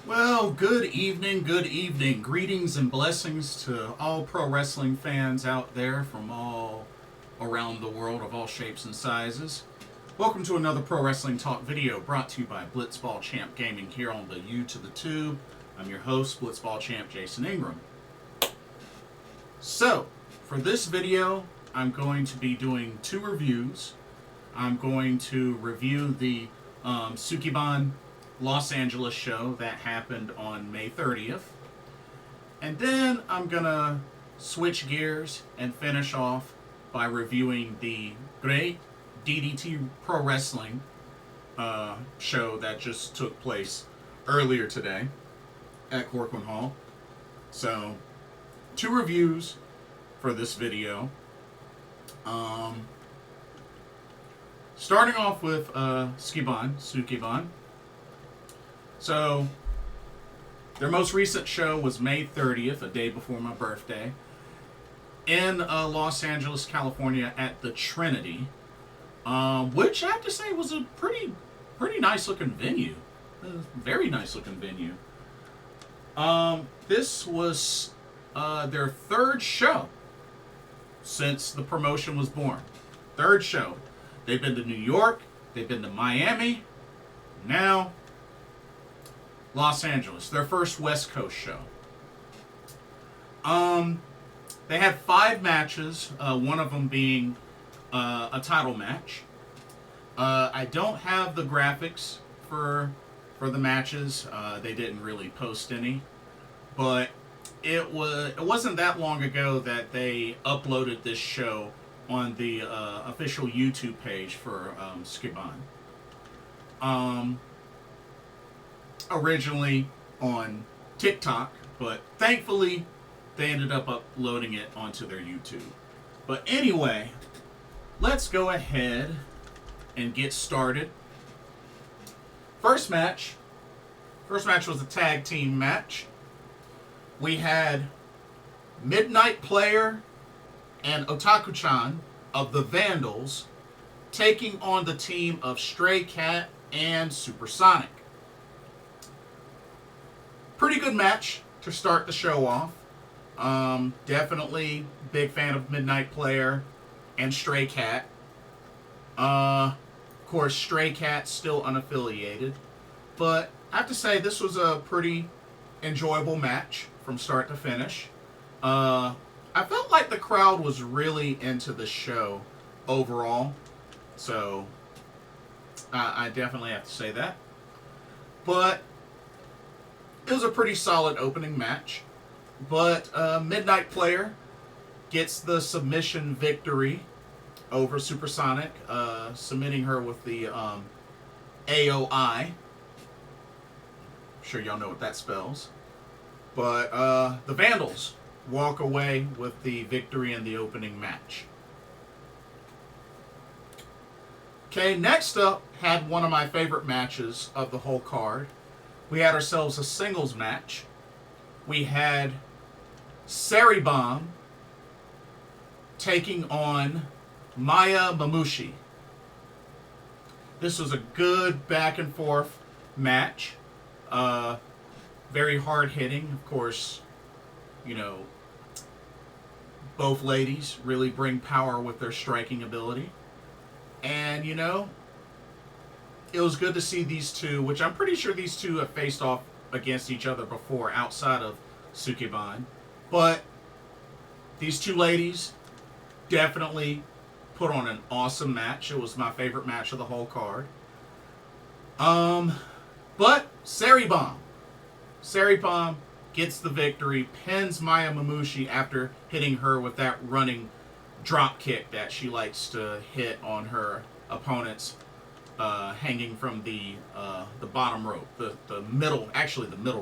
Well, good evening, good evening. Greetings and blessings to all pro wrestling fans out there from all around the world of all shapes and sizes. Welcome to another Pro Wrestling Talk video brought to you by Blitzball Champ Gaming here on the U to the Tube. I'm your host, Blitzball Champ Jason Ingram. So, for this video, I'm going to be doing two reviews. I'm going to review the Sukeban Los Angeles show that happened on May 30th. And then I'm going to switch gears and finish off by reviewing the GLEAT DDT Pro-Wrestling show that just took place earlier today at Corcoran Hall. So, two reviews for this video. Starting off with Sukeban. So, their most recent show was May 30th, a day before my birthday, in Los Angeles, California at the Trinity, which I have to say was a pretty nice looking venue. Very nice looking venue. This was their third show since the promotion was born. Third show. They've been to New York, they've been to Miami, now Los Angeles, their first West Coast show. They had 5 matches, one of them being a title match. I don't have the graphics for the matches. They didn't really post any, but it wasn't that long ago that they uploaded this show on the official YouTube page for Sukeban. Originally on TikTok, but thankfully they ended up uploading it onto their YouTube. But anyway, let's go ahead and get started. First match was a tag team match. We had Midnight Player and Otaku-chan of the Vandals taking on the team of Stray Cat and Supersonic. Pretty good match to start the show off. Definitely big fan of Midnight Player and Stray Cat. Of course, Stray Cat still unaffiliated, but I have to say this was a pretty enjoyable match from start to finish. I felt like the crowd was really into the show overall, so I definitely have to say that. But it was a pretty solid opening match. But Midnight Player gets the submission victory over Supersonic, submitting her with the AOI. I'm sure y'all know what that spells. But the Vandals walk away with the victory in the opening match. Okay, next up, had one of my favorite matches of the whole card. We had ourselves a singles match. We had Sareee taking on Maya Mamushi. This was a good back and forth match. Very hard hitting, of course. You know, both ladies really bring power with their striking ability. And, you know, it was good to see these two, which I'm pretty sure these two have faced off against each other before outside of Sukeban. But these two ladies definitely put on an awesome match. It was my favorite match of the whole card. But Sareee gets the victory, pins Maya Mamushi after hitting her with that running drop kick that she likes to hit on her opponents, hanging from the bottom rope, the middle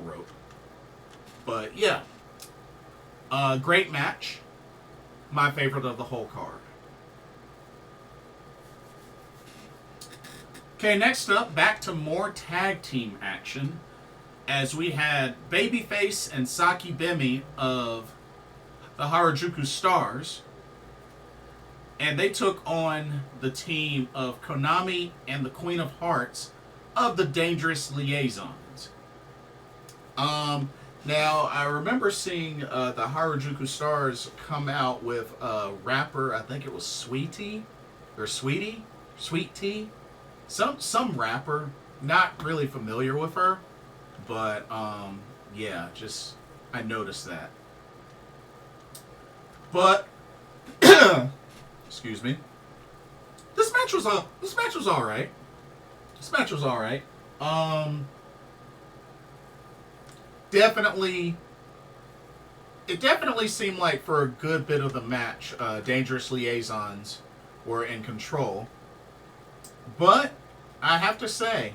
rope. But yeah, great match, my favorite of the whole card. Okay, next up, back to more tag team action, as we had Babyface and Saki Bimi of the Harajuku Stars, and they took on the team of Konami and the Queen of Hearts of the Dangerous Liaisons. Now, I remember seeing the Harajuku Stars come out with a rapper, I think it was Sweetie, or Sweetie? Sweet Tea? Some rapper. Not really familiar with her, but, yeah, just, I noticed that. But, excuse me. This match was alright. This match was alright. It definitely seemed like for a good bit of the match, Dangerous Liaisons were in control. But I have to say,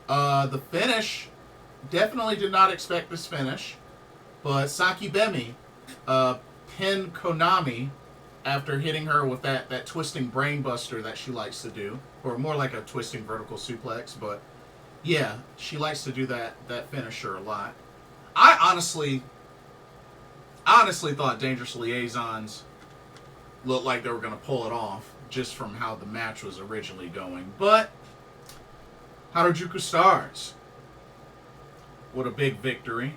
the finish, definitely did not expect this finish. But Saki Bimi pinned Konami after hitting her with that twisting brainbuster that she likes to do. Or more like a twisting vertical suplex. But yeah, she likes to do that finisher a lot. I honestly thought Dangerous Liaisons looked like they were going to pull it off just from how the match was originally going. But Harajuku Stars, what a big victory.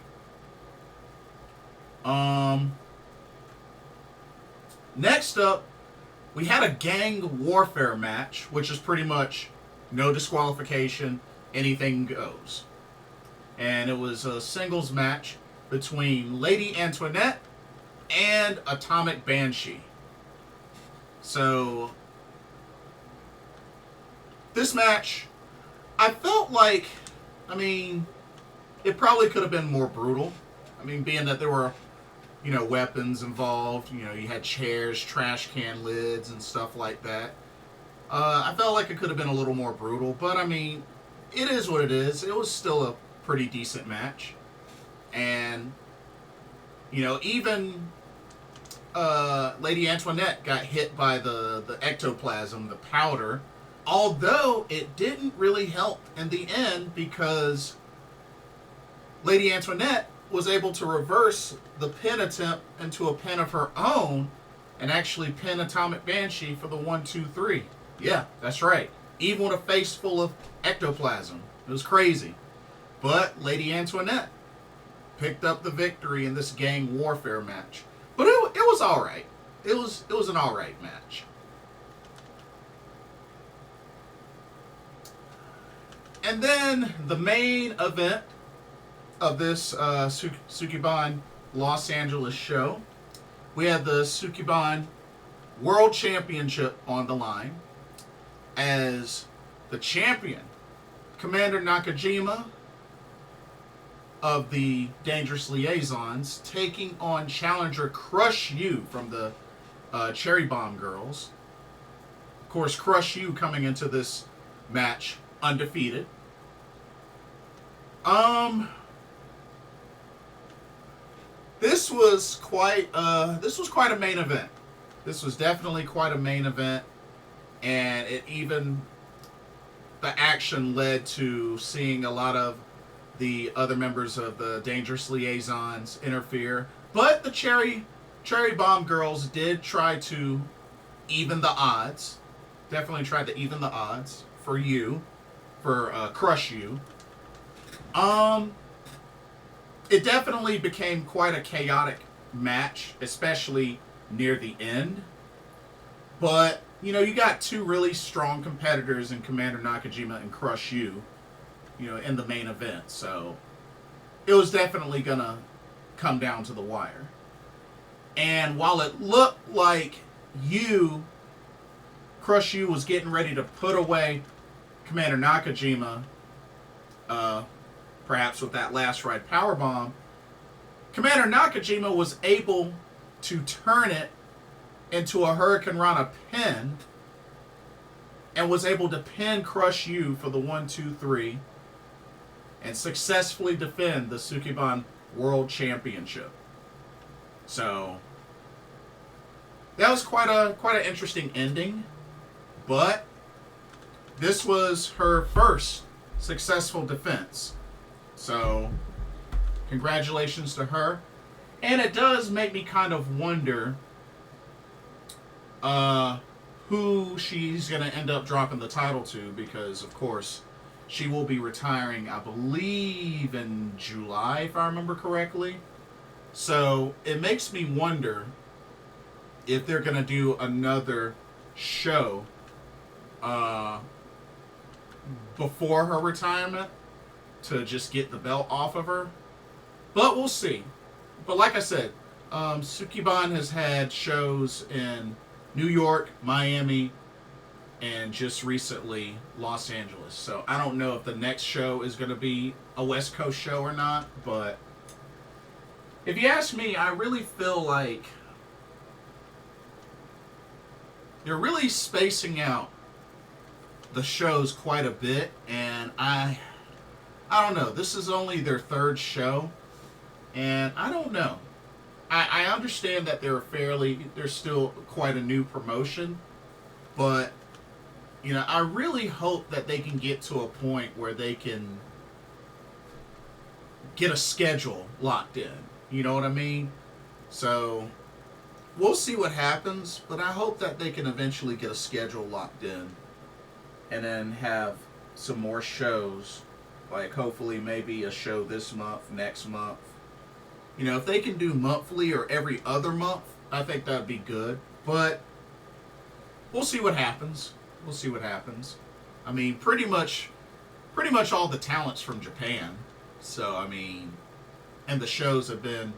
Next up, we had a gang warfare match, which is pretty much no disqualification, anything goes. And it was a singles match between Lady Antoinette and Atomic Banshee. So, this match, I felt like, it probably could have been more brutal. Being that there were, weapons involved, you had chairs, trash can lids, and stuff like that. I felt like it could have been a little more brutal, but it is what it is. It was still a pretty decent match. And, even Lady Antoinette got hit by the ectoplasm, the powder, although it didn't really help in the end because Lady Antoinette was able to reverse the pin attempt into a pin of her own and actually pin Atomic Banshee for the 1-2-3. Yeah, that's right. Even with a face full of ectoplasm. It was crazy. But Lady Antoinette picked up the victory in this gang warfare match. But it was alright. It was an alright match. And then the main event of this Sukeban Los Angeles show, we had the Sukeban World Championship on the line as the champion, Commander Nakajima of the Dangerous Liaisons, taking on challenger Crush You from the Cherry Bomb Girls. Of course, Crush You coming into this match undefeated. This was quite a main event. This was definitely quite a main event, and the action led to seeing a lot of the other members of the Dangerous Liaisons interfere. But the Cherry Bomb Girls did try to even the odds. Definitely tried to even the odds for Crush You. It definitely became quite a chaotic match, especially near the end. But, you got two really strong competitors in Commander Nakajima and Crush You, in the main event. So, it was definitely going to come down to the wire. And while it looked like Crush You was getting ready to put away Commander Nakajima, perhaps with that last ride powerbomb, Commander Nakajima was able to turn it into a Hurricane Rana pin and was able to pin Crush You for the 1-2-3 and successfully defend the Sukeban World Championship. So that was quite an interesting ending, but this was her first successful defense. So, congratulations to her. And it does make me kind of wonder who she's going to end up dropping the title to, because, of course, She will be retiring, I believe, in July, if I remember correctly. So it makes me wonder if they're going to do another show before her retirement to just get the belt off of her. But we'll see. But like I said, Sukeban has had shows in New York, Miami, and just recently Los Angeles. So I don't know if the next show is going to be a West Coast show or not. But if you ask me, I really feel like they're really spacing out the shows quite a bit. And I don't know. This is only their third show. And I don't know. I understand that they're still quite a new promotion, but you know, I really hope that they can get to a point where they can get a schedule locked in. You know what I mean? So we'll see what happens, but I hope that they can eventually get a schedule locked in and then have some more shows, like hopefully maybe a show this month, next month. You know, if they can do monthly or every other month, I think that'd be good. But we'll see what happens. We'll see what happens. I mean, pretty much all the talent's from Japan. So, I mean, and the shows have been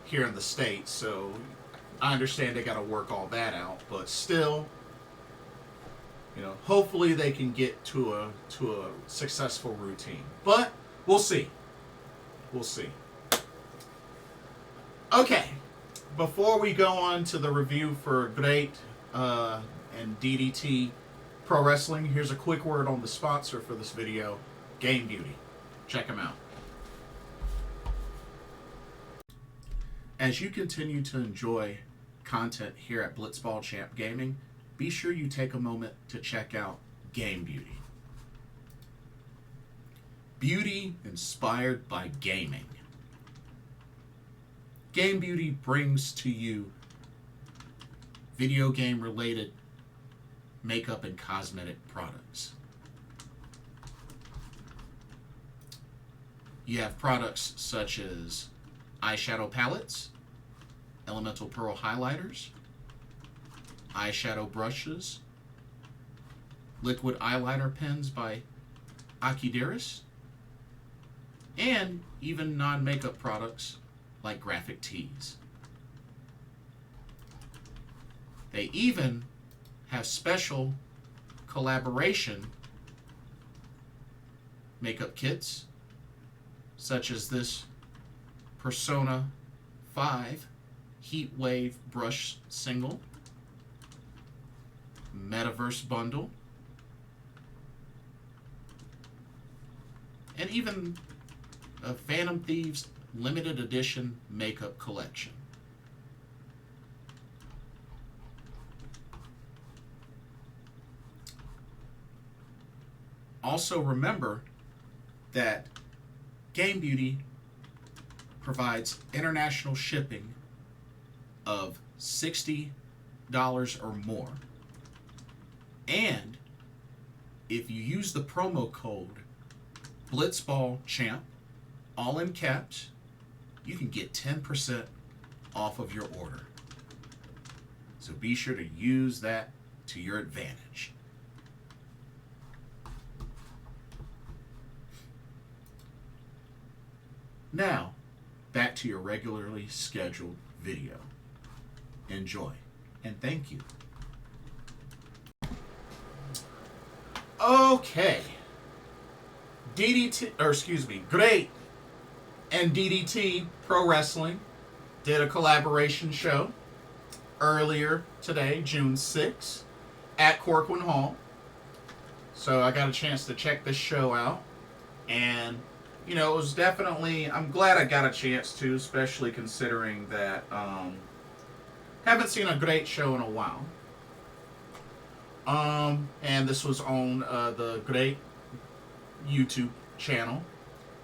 here in the States. So, I understand they got to work all that out. But still, you know, hopefully they can get to a successful routine. But we'll see. We'll see. Okay, before we go on to the review for GLEAT and DDT Pro-Wrestling, here's a quick word on the sponsor for this video, Game Beauty. Check them out. As you continue to enjoy content here at Blitzball Champ Gaming, be sure you take a moment to check out Game Beauty. Beauty inspired by gaming. Game Beauty brings to you video game related makeup and cosmetic products. You have products such as eyeshadow palettes, elemental pearl highlighters, eyeshadow brushes, liquid eyeliner pens by Akideris, and even non-makeup products like graphic tees. They even have special collaboration makeup kits, such as this Persona 5 Heat Wave Brush Single, Metaverse Bundle, and even a Phantom Thieves limited edition makeup collection. Also remember that Game Beauty provides international shipping of $60 or more. And if you use the promo code BlitzballChamp, all in caps, you can get 10% off of your order. So be sure to use that to your advantage. Now, back to your regularly scheduled video. Enjoy, and thank you. Okay. GLEAT and DDT Pro-Wrestling did a collaboration show earlier today, June 6th, at Corcoran Hall. So I got a chance to check this show out, and you know, it was definitely, I'm glad I got a chance to, especially considering that haven't seen a GLEAT show in a while. And this was on the GLEAT YouTube channel,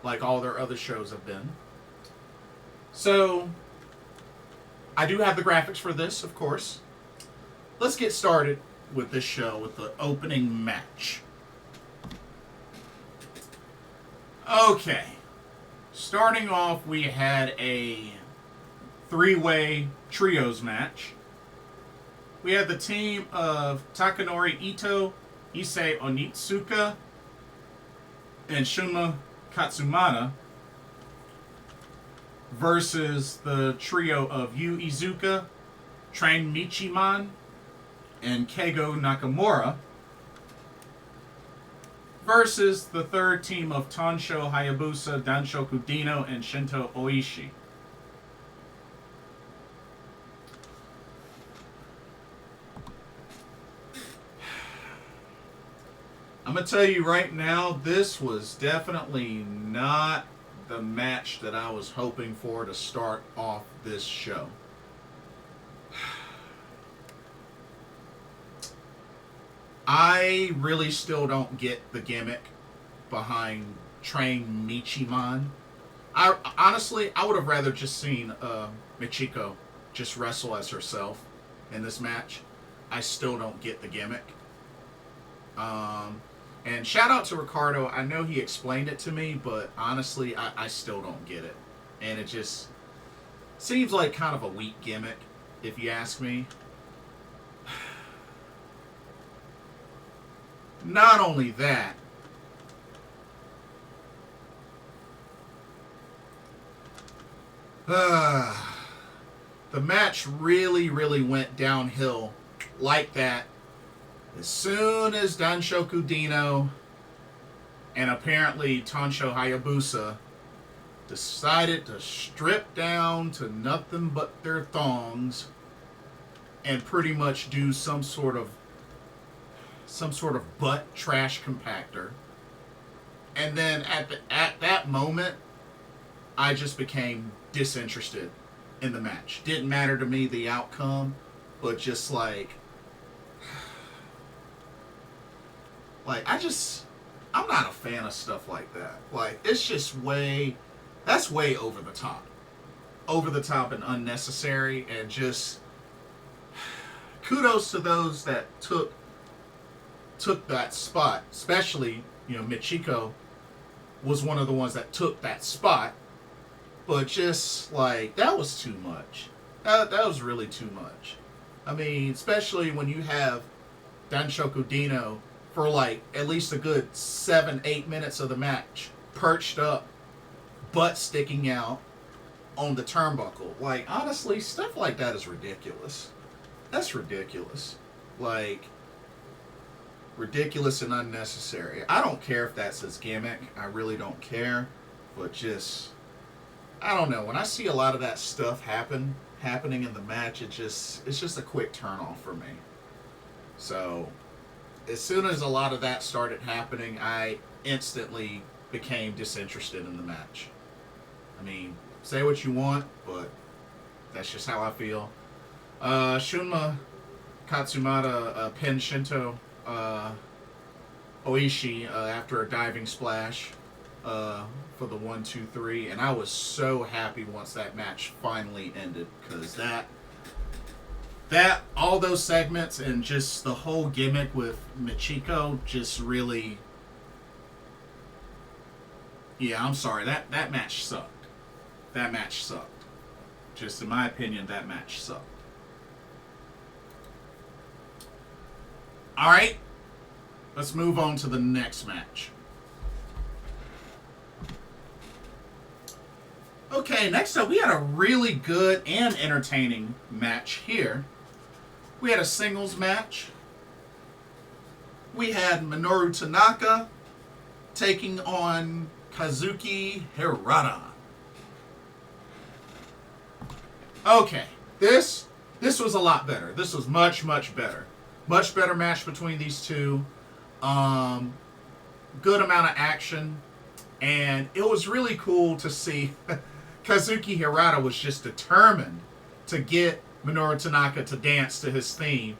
like all their other shows have been. So, I do have the graphics for this, of course. Let's get started with this show with the opening match. Okay. Starting off, we had a three-way trios match. We had the team of Takanori Ito, Issei Onitsuka, and Shunma Katsumata versus the trio of Iizuka, Train MICHI and Keigo Nakamura versus the third team of Tonsho, Hayabusa, Danshoku, Dino, and Shinto Oishi. I'm going to tell you right now, this was definitely not the match that I was hoping for to start off this show. I really still don't get the gimmick behind Train Michiman. Honestly, I would have rather just seen Michiko just wrestle as herself in this match. I still don't get the gimmick. And shout out to Ricardo. I know he explained it to me, but honestly, I still don't get it. And it just seems like kind of a weak gimmick, if you ask me. Not only that, the match really went downhill like that as soon as Danshoku Dino and apparently Tonsho Hayabusa decided to strip down to nothing but their thongs and pretty much do some sort of butt trash compactor. And then at that moment, I just became disinterested in the match. Didn't matter to me the outcome, but just like I'm not a fan of stuff like that. Like, it's just that's way over the top. Over the top and unnecessary, and just kudos to those that took that spot, especially, Michiko was one of the ones that took that spot, but just, like, that was too much. That was really too much. I mean, especially when you have Danshoku Dino for, like, at least a good 7-8 minutes of the match, perched up, butt sticking out on the turnbuckle. Like, honestly, stuff like that is ridiculous. That's ridiculous. Like, ridiculous and unnecessary. I don't care if that's his gimmick. I really don't care. But just, I don't know. When I see a lot of that stuff happening in the match, it's just a quick turn off for me. So, as soon as a lot of that started happening, I instantly became disinterested in the match. I mean, say what you want, but that's just how I feel. Shunma Katsumata pinned Shinto Oishi after a diving splash for the 1-2-3, and I was so happy once that match finally ended, because that all those segments and just the whole gimmick with Michiko just really, yeah, I'm sorry, that match sucked. That match sucked. Just in my opinion, that match sucked. Alright, let's move on to the next match. Okay, next up, we had a really good and entertaining match here. We had a singles match. We had Minoru Tanaka taking on Kazuki Hirata. Okay, this was a lot better. This was much better. Much better match between these two. Good amount of action. And it was really cool to see Kazuki Hirata was just determined to get Minoru Tanaka to dance to his theme,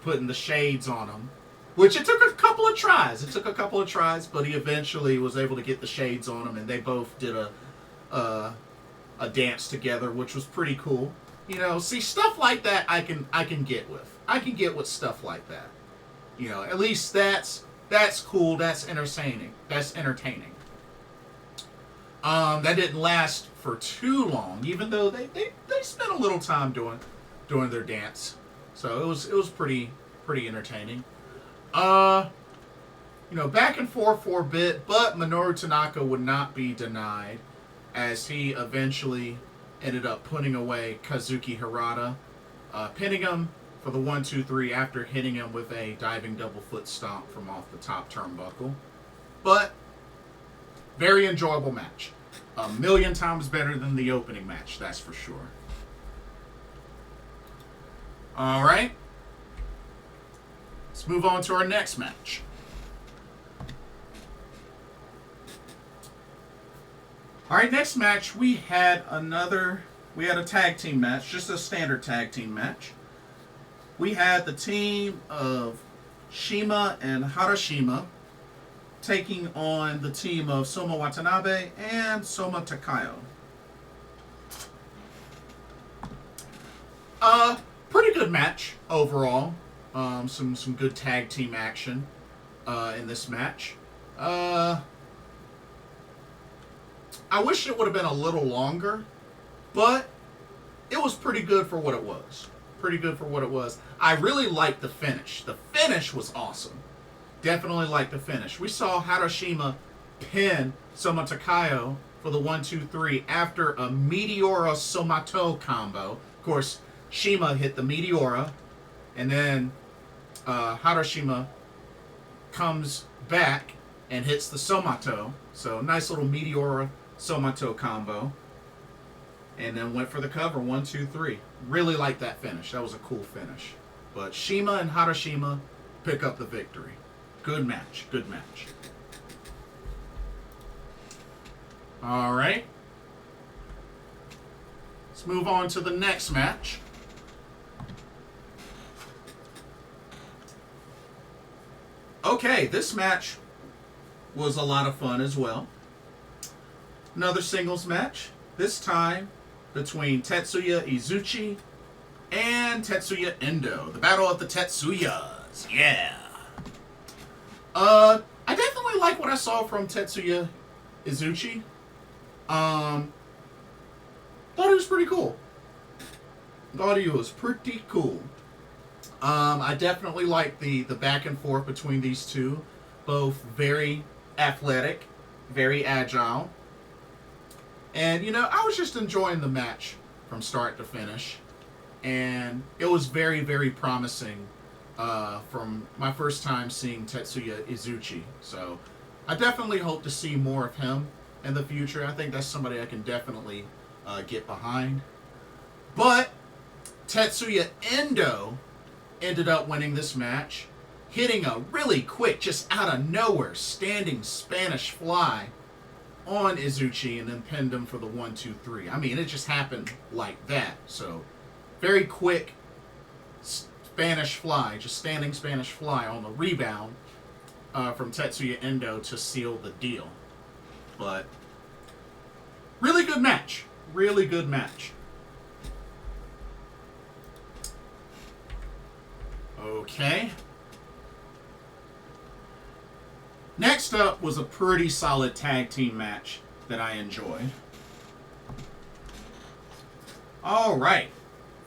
putting the shades on him. Which it took a couple of tries. But he eventually was able to get the shades on him, and they both did a dance together, which was pretty cool. See, stuff like that I can get with. I can get with stuff like that. At least that's cool, that's entertaining. That didn't last for too long, even though they spent a little time doing their dance. So it was pretty entertaining. Back and forth for a bit, but Minoru Tanaka would not be denied, as he eventually ended up putting away Kazuki Hirata, pinning him for the 1-2-3 after hitting him with a diving double foot stomp from off the top turnbuckle. But very enjoyable match. A million times better than the opening match, that's for sure. Alright. Let's move on to our next match. Alright, next match we had a tag team match, just a standard tag team match. We had the team of Shima and Harashima taking on the team of Soma Watanabe and Soma Takayo. Pretty good match overall. Some good tag team action in this match. I wish it would have been a little longer, but it was pretty good for what it was. I really liked the finish. The finish was awesome. Definitely liked the finish. We saw Harashima pin Soma Takayo for the 1-2-3 after a Meteora Somato combo. Of course, Shima hit the Meteora, and then Harashima comes back and hits the Somato. So nice little Meteora Somato combo. And then went for the cover, 1-2-3. Really liked that finish. That was a cool finish. But Shima and Harashima pick up the victory. Good match. Alright. Let's move on to the next match. Okay, this match was a lot of fun as well. Another singles match. This time between Tetsuya Iizuchi and Tetsuya Endo. The Battle of the Tetsuyas. Yeah. I definitely like what I saw from Tetsuya Iizuchi. Thought it was pretty cool. I definitely like the back and forth between these two. Both very athletic, very agile. And, I was just enjoying the match from start to finish. And it was very, very promising from my first time seeing Tetsuya Iizuchi. So I definitely hope to see more of him in the future. I think that's somebody I can definitely get behind. But Tetsuya Endo ended up winning this match, hitting a really quick, just out of nowhere, standing Spanish fly on Iizuchi and then pinned him for the 1-2-3. I mean, it just happened like that. So, very quick Spanish fly, just standing Spanish fly on the rebound from Tetsuya Endo to seal the deal. But, really good match. Really good match. Okay. Next up was a pretty solid tag team match that I enjoyed. Alright,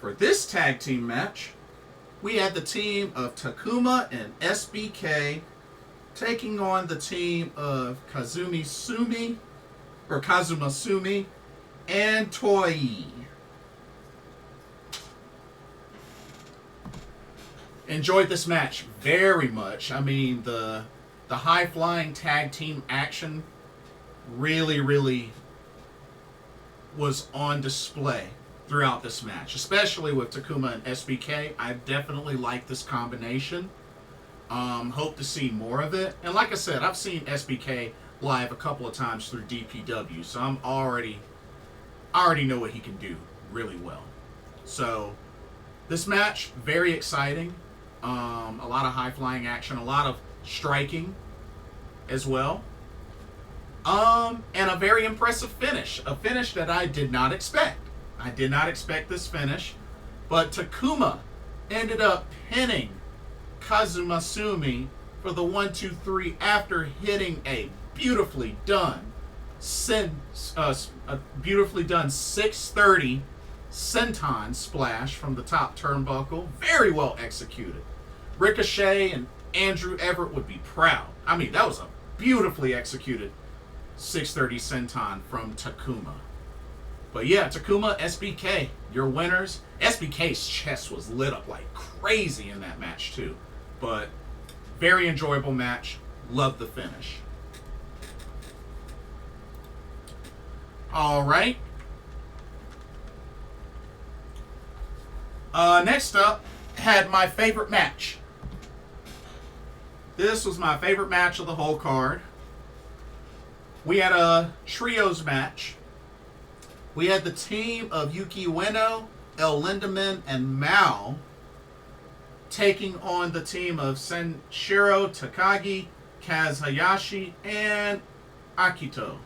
for this tag team match, we had the team of Takuma and SBK taking on the team of Kazuma Sumi and Toei. Enjoyed this match very much. I mean, the high-flying tag team action really was on display throughout this match, especially with Takuma and SBK. I definitely like this combination. Hope to see more of it. And like I said, I've seen SBK live a couple of times through DPW, so I already know what he can do really well. So this match, very exciting. A lot of high-flying action, a lot of striking as well. And a very impressive finish. A finish that I did not expect. I did not expect this finish. But Takuma ended up pinning Kazuma Sumi for the 1-2-3 after hitting a beautifully done a beautifully done 630 senton splash from the top turnbuckle. Very well executed. Ricochet and Andrew Everett would be proud. I mean, that was a beautifully executed 630 senton from Takuma. But yeah, Takuma, SBK, your winners. SBK's chest was lit up like crazy in that match too. But very enjoyable match. Love the finish. All right. Next up, had my favorite match. This was my favorite match of the whole card. We had a trios match. We had the team of Yuki Ueno, El Lindaman, and Mao taking on the team of Senshiro Takagi, Kaz Hayashi, and Akito.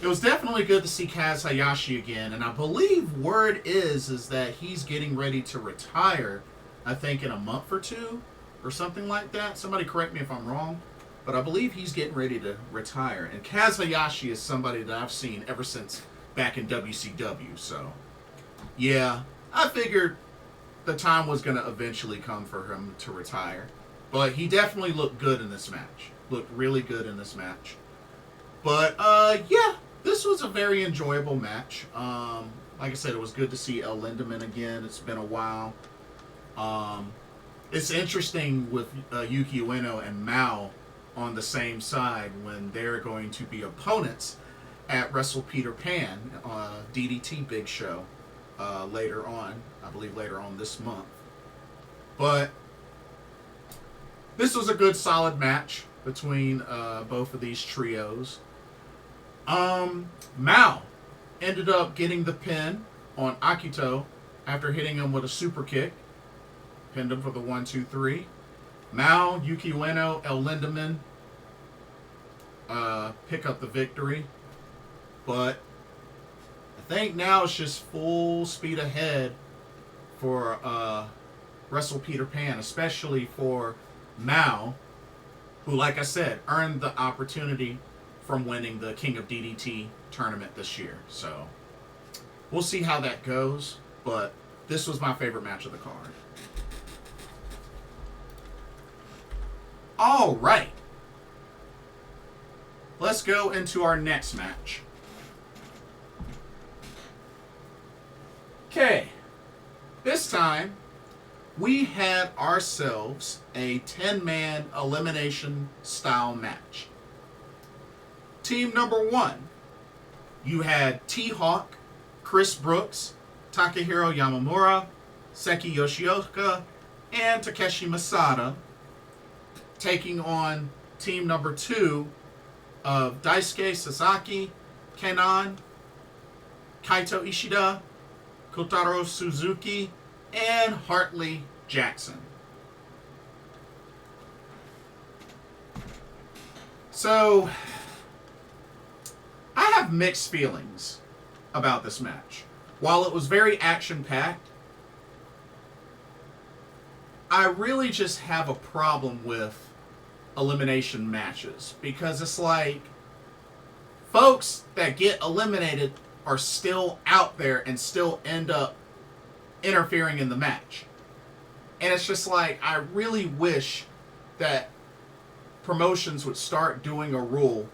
It was definitely good to see Kaz Hayashi again, and I believe word is that he's getting ready to retire, I think in a month or two, or something like that. Somebody correct me if I'm wrong, but I believe he's getting ready to retire. And Kaz Hayashi is somebody that I've seen ever since back in WCW, so yeah, I figured the time was going to eventually come for him to retire. But he definitely looked good in this match. Looked really good in this match. But, yeah, this was a very enjoyable match. Like I said, it was good to see El Lindaman again. It's been a while. It's interesting with Yuki Ueno and Mao on the same side when they're going to be opponents at Wrestle Peter Pan, DDT Big Show, later on. I believe later on this month. But this was a good, solid match between both of these trios. Mao ended up getting the pin on Akito after hitting him with a super kick. Pinned him for the 1-2-3. Mao, Yuki Ueno, El Lindaman pick up the victory. But I think now it's just full speed ahead for Wrestle Peter Pan, especially for Mao, who, like I said, earned the opportunity from winning the King of DDT tournament this year. So we'll see how that goes, but this was my favorite match of the card. All right. Let's go into our next match. Okay. This time, we had ourselves a 10-man elimination style match. Team number 1, you had T-Hawk, Chris Brooks, Takahiro Yamamura, Seki Yoshioka, and Takeshi Masada, taking on team number 2 of Daisuke Sasaki, Kenan, Kaito Ishida, Kotaro Suzuki, and Hartley Jackson. So, I have mixed feelings about this match. While it was very action-packed, I really just have a problem with elimination matches, because it's like folks that get eliminated are still out there and still end up interfering in the match. And it's just like, I really wish that promotions would start doing a rule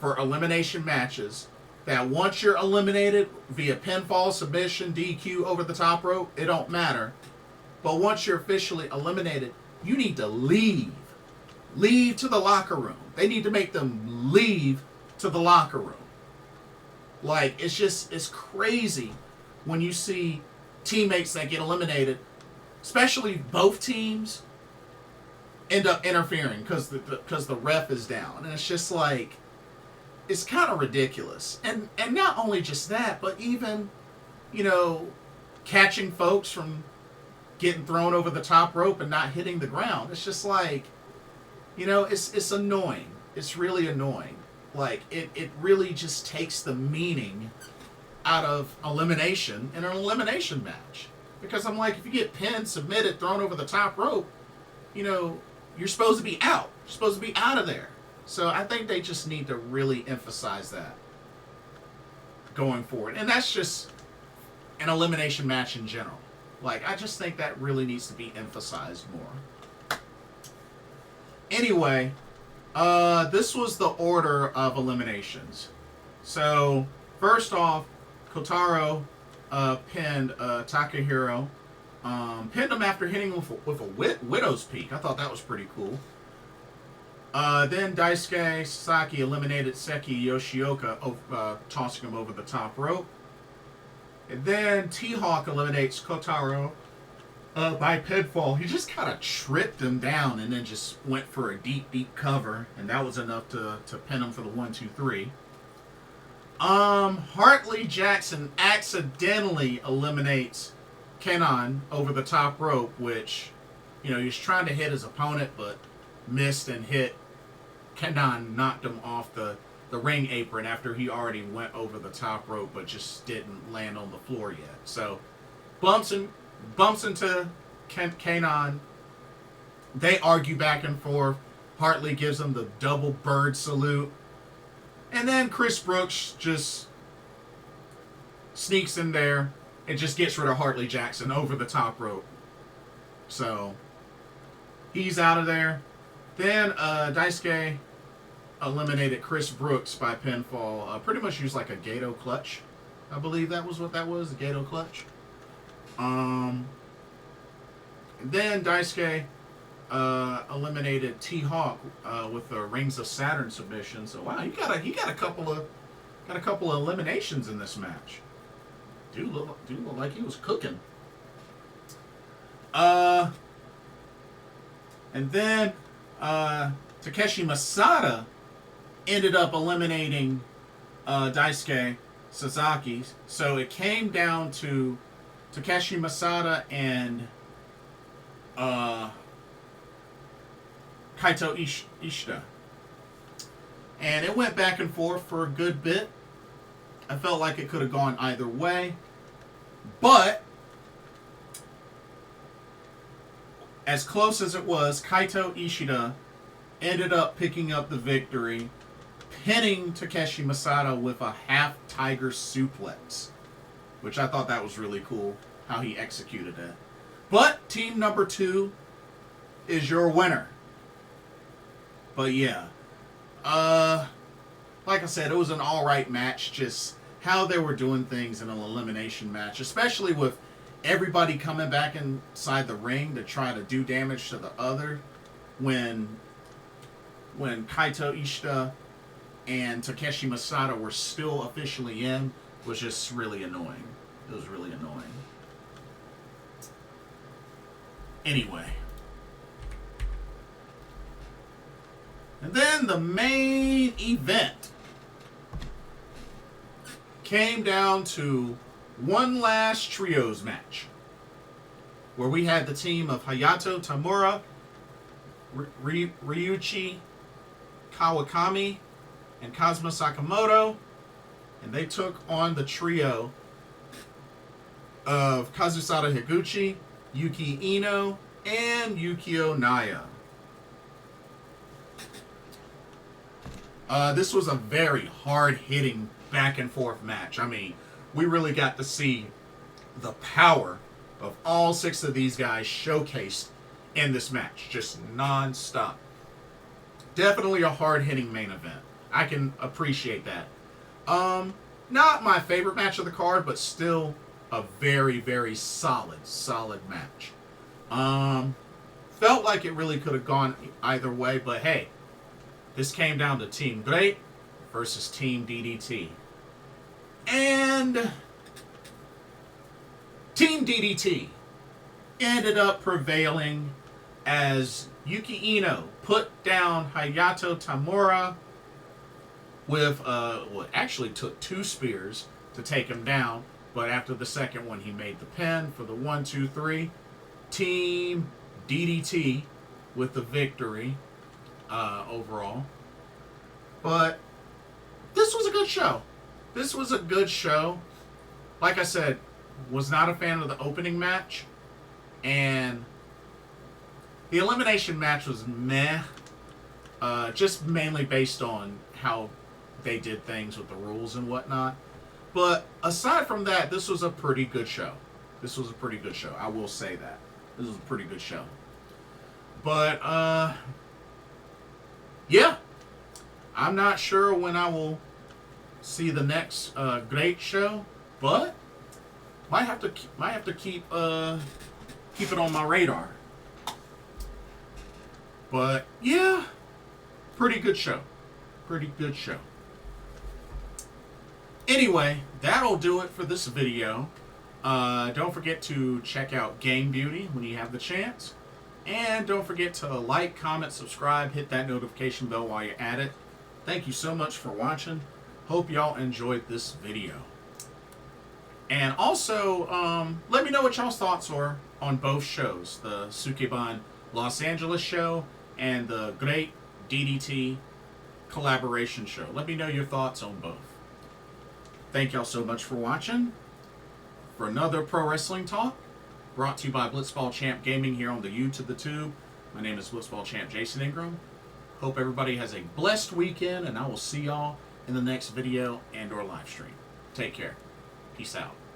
for elimination matches that once you're eliminated via pinfall, submission, DQ, over the top rope, it don't matter. But once you're officially eliminated, you need to leave. Leave to the locker room. They need to make them leave to the locker room. Like, it's crazy when you see teammates that get eliminated, especially both teams, end up interfering because the ref is down. And it's just like, it's kind of ridiculous. And not only just that, but even, catching folks from getting thrown over the top rope and not hitting the ground. It's just like, it's annoying. It's really annoying. Like, it really just takes the meaning out of elimination in an elimination match. Because I'm like, if you get pinned, submitted, thrown over the top rope, you're supposed to be out. You're supposed to be out of there. So I think they just need to really emphasize that going forward. And that's just an elimination match in general. Like, I just think that really needs to be emphasized more. Anyway, this was the order of eliminations. So, first off, Kotaro pinned Takahiro. Pinned him after hitting him with a Widow's Peak. I thought that was pretty cool. Then Daisuke Sasaki eliminated Seki Yoshioka, tossing him over the top rope. And then T-Hawk eliminates Kotaro by pinfall. He just kind of tripped him down and then just went for a deep, deep cover. And that was enough to pin him for the 1-2-3. Hartley Jackson accidentally eliminates Kenan over the top rope, which, you know, he was trying to hit his opponent, but missed and hit. Kenan knocked him off the ring apron after he already went over the top rope, but just didn't land on the floor yet. So, bumps into Kenan. They argue back and forth. Hartley gives him the double bird salute. And then Chris Brooks just sneaks in there and just gets rid of Hartley Jackson over the top rope. So, he's out of there. Then Daisuke eliminated Chris Brooks by pinfall. Pretty much used like a Gato clutch. I believe that was what that was, a Gato clutch. Then Daisuke eliminated T-Hawk with the Rings of Saturn submission. So wow, he got a couple of eliminations in this match. Dude look like he was cooking. And then Takeshi Masada ended up eliminating Daisuke Sasaki. So it came down to Takeshi Masada and Kaito Ishida. And it went back and forth for a good bit. I felt like it could have gone either way. But as close as it was, Kaito Ishida ended up picking up the victory, pinning Takeshi Masada with a half tiger suplex, which I thought that was really cool, how he executed it. But team number 2 is your winner. But yeah, like I said, it was an alright match, just how they were doing things in an elimination match, especially with everybody coming back inside the ring to try to do damage to the other when Kaito Ishida and Takeshi Masada were still officially in, was just really annoying. It was really annoying. Anyway. And then the main event came down to one last trios match, where we had the team of Hayato Tamura, Ryuichi Kawakami, and Kazuma Sakamoto, and they took on the trio of Kazusada Higuchi, Yuki Ino, and Yukio Naya. This was a very hard-hitting back-and-forth match. I mean, we really got to see the power of all 6 of these guys showcased in this match, just non-stop. Definitely a hard-hitting main event. I can appreciate that. Not my favorite match of the card, but still a very, very solid match. Felt like it really could have gone either way, but hey, this came down to Team GLEAT versus Team DDT. And Team DDT ended up prevailing as Yuki Ino put down Hayato Tamura with what actually took 2 spears to take him down, but after the second one he made the pin for the 1-2-3. Team DDT with the victory overall. But this was a good show. This was a good show. Like I said, was not a fan of the opening match, and the elimination match was meh. just mainly based on how they did things with the rules and whatnot. But aside from that, this was a pretty good show. This was a pretty good show. I will say that. This was a pretty good show. But, yeah. I'm not sure when I will see the next GLEAT show, but might have to keep it on my radar. But yeah, pretty good show. Pretty good show. Anyway, that'll do it for this video. Don't forget to check out Game Beauty when you have the chance. And don't forget to like, comment, subscribe, hit that notification bell while you're at it. Thank you so much for watching. Hope y'all enjoyed this video. And also, let me know what y'all's thoughts are on both shows. The Sukeban Los Angeles show and the GLEAT DDT collaboration show. Let me know your thoughts on both. Thank y'all so much for watching. For another Pro Wrestling Talk, brought to you by Blitzball Champ Gaming here on the YouTube, the Tube. My name is Blitzball Champ Jason Ingram. Hope everybody has a blessed weekend, and I will see y'all in the next video and or live stream. Take care. Peace out.